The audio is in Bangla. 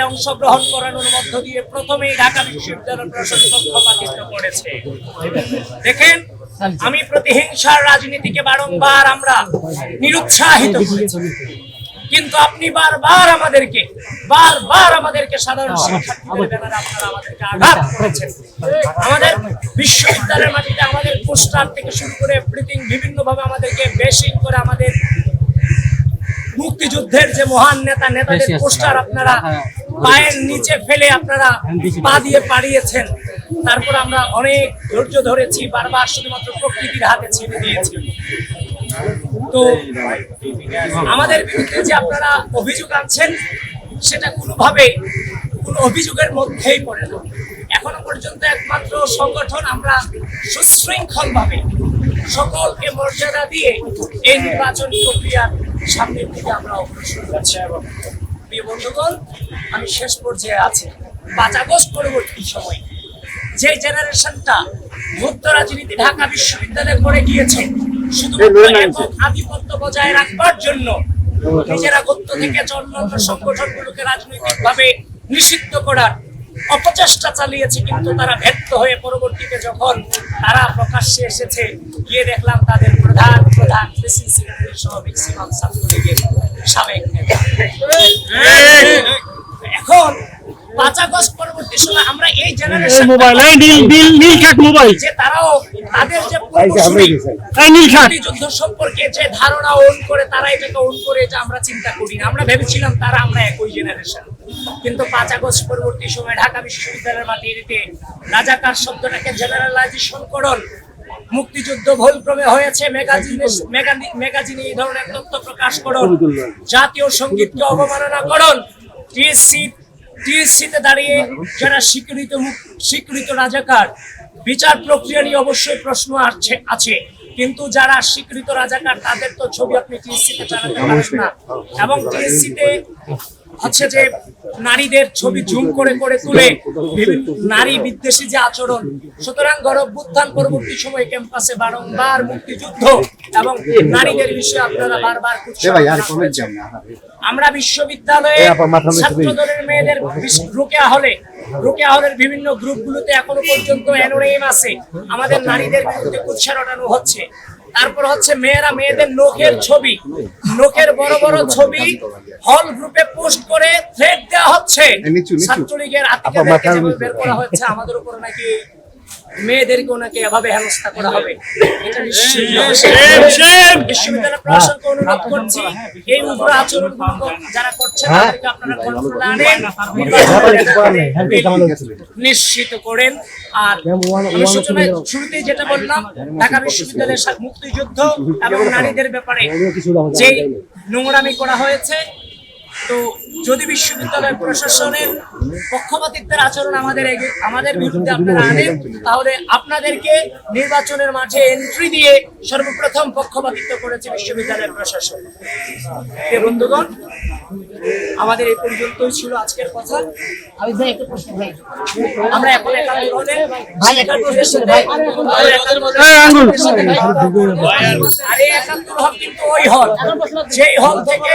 অংশগ্রহণ করানোর মধ্য দিয়ে প্রথমেই ঢাকা বিশ্ববিদ্যালয় প্রশাসন পক্ষপাতিত্ব করেছে। দেখেন, আমি প্রতিহিংসার রাজনীতিকে বারংবার আমরা নিরুৎসাহিত করেছি, কিন্তু আপনি বারবার আমাদেরকে সাধারণ শিক্ষার্থীদের ব্যাপারে আপনারা আমাদেরকে আঘাত করেছেন। আমাদের বিশ্ববিদ্যালয়ের মাটিতে আমাদের পোস্টার থেকে শুরু করে এভরিথিং বিভিন্নভাবে আমাদেরকে বেশিং করে আমাদের মুক্তিযুদ্ধের যে মহান নেতাদের পোস্টার আপনারা পায়ের নিচে ফেলে আপনারা পা দিয়ে পাড়িয়েছেন। তারপর আমরা অনেক ধৈর্য ধরেছি, বারবার শুধুমাত্র প্রকৃতির হাতে ছেড়ে দিয়েছি। তো আমাদের বিরুদ্ধে যে আপনারা অভিযোগ আনছেন সেটা কোনোভাবে কোনো অভিযোগের মধ্যেই পড়ে না। এখনো পর্যন্ত একমাত্র সংগঠন আমরা সুশৃঙ্খলভাবে সকলকে মর্যাদা দিয়ে এই নির্বাচন প্রক্রিয়ার সামনের দিকে আমরা অগ্রসর হচ্ছি। প্রিয় বন্ধুগণ, আমি শেষ পর্যায়ে আছি। 5 আগস্ট পরবর্তী সময় যে জেনারেশনটা মুক্ত রাজনীতি ঢাকা বিশ্ববিদ্যালয়ে করে গিয়েছে শুধুমাত্র আধিপত্য বজায় রাখবার জন্য নিজেরা গত্য থেকে অন্যান্য সংগঠনগুলোকে রাজনৈতিকভাবে নিষিদ্ধ করার অপচেষ্টা চালিয়েছে, কিন্তু তারা ব্যর্থ হয়ে পরবর্তীতে যখন তারা প্রকাশ্যে এসেছে, গিয়ে দেখলাম তাদের প্রধান প্রেসিডেন্ট সেক্রেটারি সহ ম্যাক্সিমাম ছাত্রলীগের সাবেক নেতা। এখন 5 আগস্ট পরবর্তী সময় আমরা এই জেনারেশন যে তারাও তাদের যে মুক্তিযুদ্ধ সম্পর্কে যে ধারণা ওন করে তারা এটাকে ওন করে এটা আমরা চিন্তা করি না। আমরা ভেবেছিলাম আমরা একই জেনারেশন, কিন্তু 5 আগস্ট পরবর্তী সময় ঢাকা বিশ্ববিদ্যালয়ের মাটিতে রাজাকার শব্দটাকে জেনারেলাইজেশন করুন, মুক্তিযুদ্ধ ভুলক্রমে হয়েছে ম্যাগাজিনে এই ধরনের তথ্য প্রকাশ করুন, জাতীয় সঙ্গীতকে অবমাননা করুন, টিএসসিতে দাঁড়িয়ে যারা স্বীকৃত রাজাকার, বিচার প্রক্রিয়া নিয়ে অবশ্যই প্রশ্ন আছে, কিন্তু যারা স্বীকৃত রাজাকার তাদের তো ছবি আপনি টিএসসিতে চালাতে পারেন না। এবং টিএসসিতে হচ্ছে যে নারীদের ছবি জুম করে তুলে বিভিন্ন নারী বিদ্বেষী যে আচরণ। সুতরাং গণঅভ্যুত্থান পরবর্তী সময় ক্যাম্পাসে বারংবার মুক্তিযুদ্ধ এবং নারীদের বিষয়ে আপনারা বারবার আমরা বিশ্ববিদ্যালয়ে ছাত্র দলের মেয়েদের রোকেয়া হলের বিভিন্ন গ্রুপগুলোতে এখনো পর্যন্ত অ্যানোনিম আছে, আমাদের নারীদের বিরুদ্ধে কুৎসা রটানো হচ্ছে। তারপর হচ্ছে মেয়েদের নখের বড় বড় ছবি হল গ্রুপে পোস্ট করে থ্রেট দেওয়া হচ্ছে। ছাত্রলীগের আত্মীয়দেরকে যেভাবে বের করা হচ্ছে, আমাদের উপর নাকি মেয়েদেরকেও নাকি এভাবে হেনস্থা করা হবে। এটা বিশ্ববিদ্যালয় প্রশাসনকে অনুরোধ করছি, এই উগ্র আচরণ যারা করছেন তাদেরকে আপনারা কন্ট্রোলে আনেন, নিশ্চিত করেন। আর সূচনায় শুরুতেই যেটা বললাম, ঢাকা বিশ্ববিদ্যালয়ের মুক্তিযুদ্ধ এবং নারীদের ব্যাপারে যে নোংরামি করা হয়েছে, তো যদি বিশ্ববিদ্যালয় প্রশাসনের পক্ষপাতিত্বের আচরণ আমাদের বিরুদ্ধে আপনারা আনেন, তাহলে আপনাদেরকে নির্বাচনের মাঠে এন্ট্রি দিয়ে সর্বপ্রথম পক্ষপাতিত্ব করেছে বিশ্ববিদ্যালয় প্রশাসন। বন্ধুগণ, আমাদের এই পর্যন্তই ছিল আজকের কথা। আমরা এখন একাত্তর হল কিন্তু ওই হল যেই হল থেকে